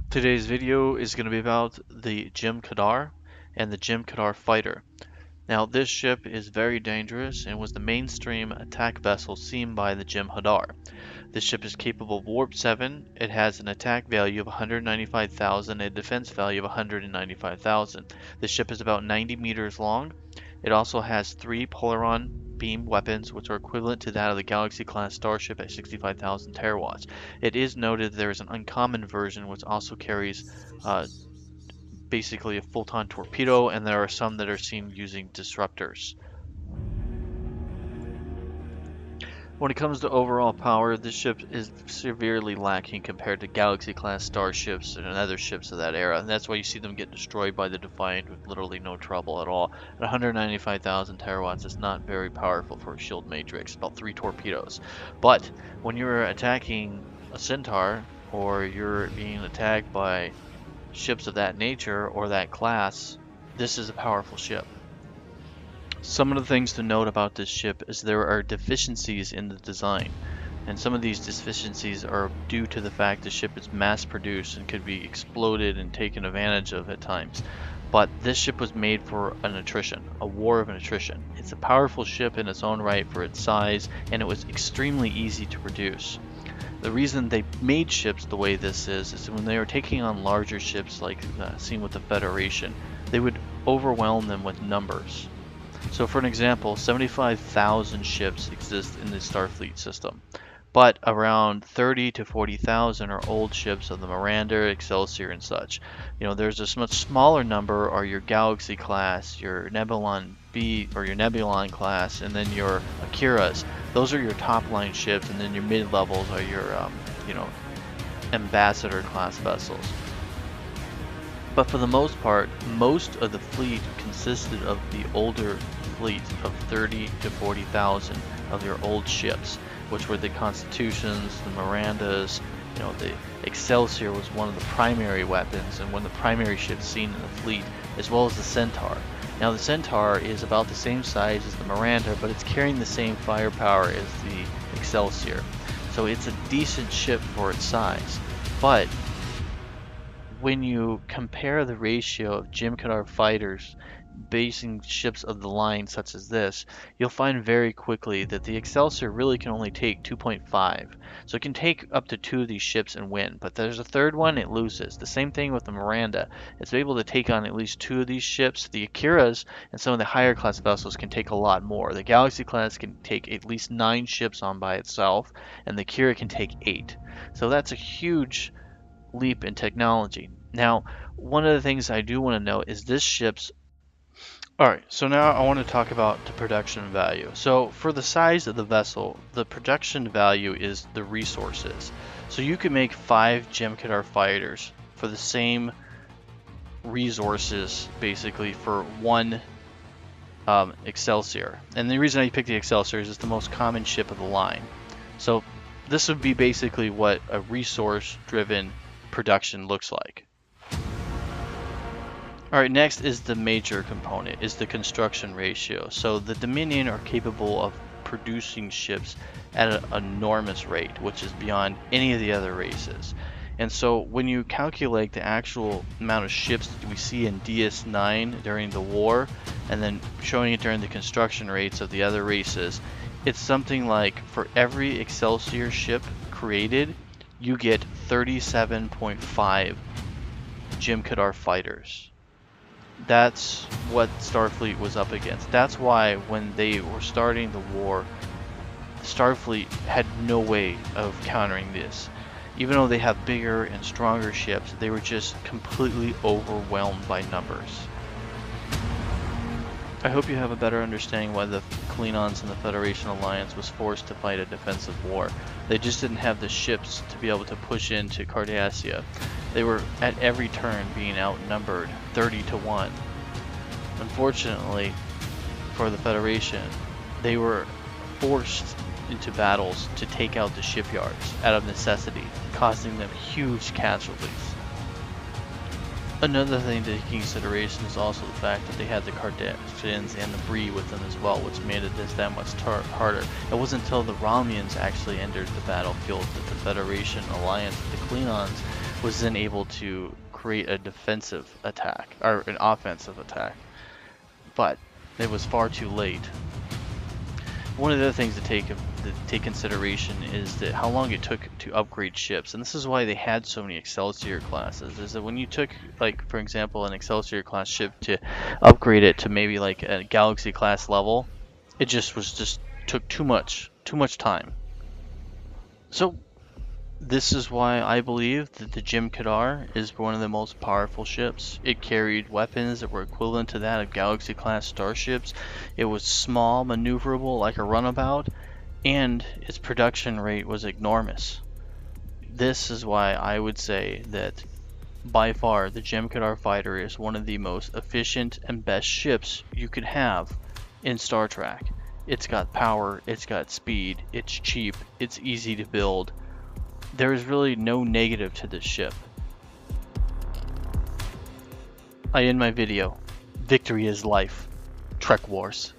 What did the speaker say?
Today's video is going to be about the Jem'Hadar and the Jem'Hadar fighter. Now, this ship is very dangerous and was the mainstream attack vessel seen by the Jem'Hadar. This ship is capable of Warp 7. It has an attack value of 195,000 and a defense value of 195,000. This ship is about 90 meters long. It also has 3 Polaron beam weapons, which are equivalent to that of the Galaxy-class starship at 65,000 terawatts. It is noted there is an uncommon version which also carries uh, basically a photon torpedo, and there are some that are seen using disruptors. When it comes to overall power, this ship is severely lacking compared to Galaxy-class starships and other ships of that era, and that's why you see them get destroyed by the Defiant with literally no trouble at all. At 195,000 terawatts, it's not very powerful for a shield matrix, about 3 torpedoes. But when you're attacking a Centaur, or you're being attacked by ships of that nature or that class, this is a powerful ship. Some of the things to note about this ship is there are deficiencies in the design, and some of these deficiencies are due to the fact the ship is mass produced and could be exploded and taken advantage of at times. But this ship was made for an attrition, a war of an attrition. It's a powerful ship in its own right for its size, and it was extremely easy to produce. The reason they made ships the way this is when they were taking on larger ships like seen with the Federation, they would overwhelm them with numbers. So for an example, 75,000 ships exist in the Starfleet system, but around 30 to 40,000 are old ships of the Miranda, Excelsior, and such. There's a much smaller number are your Galaxy class, your Nebulon B or your Nebulon class, and then your Akiras. Those are your top line ships, and then your mid levels are your Ambassador class vessels. But for the most part, most of the fleet consisted of the older fleet of 30 to 40,000 of your old ships, which were the Constitutions, the Mirandas. The Excelsior was one of the primary weapons and one of the primary ships seen in the fleet, as well as the Centaur. Now the Centaur is about the same size as the Miranda, but it's carrying the same firepower as the Excelsior. So it's a decent ship for its size. But when you compare the ratio of Jem'Hadar fighters basing ships of the line such as this, you'll find very quickly that the Excelsior really can only take 2.5. So it can take up to 2 of these ships and win, but there's a third one, it loses. The same thing with the Miranda. It's able to take on at least 2 of these ships. The Akiras and some of the higher class vessels can take a lot more. The Galaxy class can take at least 9 ships on by itself, and the Akira can take 8. So that's a huge leap in technology. Now, one of the things I do want to note is this ship's. Alright, so now I want to talk about the production value. So for the size of the vessel, the production value is the resources. So you can make 5 Jem'Hadar fighters for the same resources, basically, for one Excelsior. And the reason I picked the Excelsior is it's the most common ship of the line. So this would be basically what a resource-driven production looks like. Alright, next is the major component, is the construction ratio. So the Dominion are capable of producing ships at an enormous rate, which is beyond any of the other races. And so when you calculate the actual amount of ships that we see in DS9 during the war, and then showing it during the construction rates of the other races, it's something like for every Excelsior ship created, you get 37.5 Jem'Hadar fighters. That's what Starfleet was up against. That's why when they were starting the war, Starfleet had no way of countering this. Even though they have bigger and stronger ships, they were just completely overwhelmed by numbers. I hope you have a better understanding why the Klingons and the Federation Alliance was forced to fight a defensive war. They just didn't have the ships to be able to push into Cardassia. They were at every turn being outnumbered 30 to 1. Unfortunately for the Federation, they were forced into battles to take out the shipyards out of necessity, causing them huge casualties. Another thing to take into consideration is also the fact that they had the Cardassians and the Bree with them as well, which made it that much harder. It wasn't until the Romulans actually entered the battlefield that the Federation alliance with the Klingons was then able to create a defensive attack, or an offensive attack. But it was far too late. One of the other things to take consideration is that how long it took to upgrade ships, and this is why they had so many Excelsior classes. Is that when you took, like, for example, an Excelsior class ship to upgrade it to maybe like a Galaxy class level, it just took too much time. So this is why I believe that the Jem'Hadar is one of the most powerful ships. It carried weapons that were equivalent to that of Galaxy-class starships. It was small, maneuverable like a runabout, and its production rate was enormous. This is why I would say that by far the Jem'Hadar fighter is one of the most efficient and best ships you could have in Star Trek. It's got power, it's got speed, it's cheap, it's easy to build. There is really no negative to this ship. I end my video. Victory is life. Trek Wars.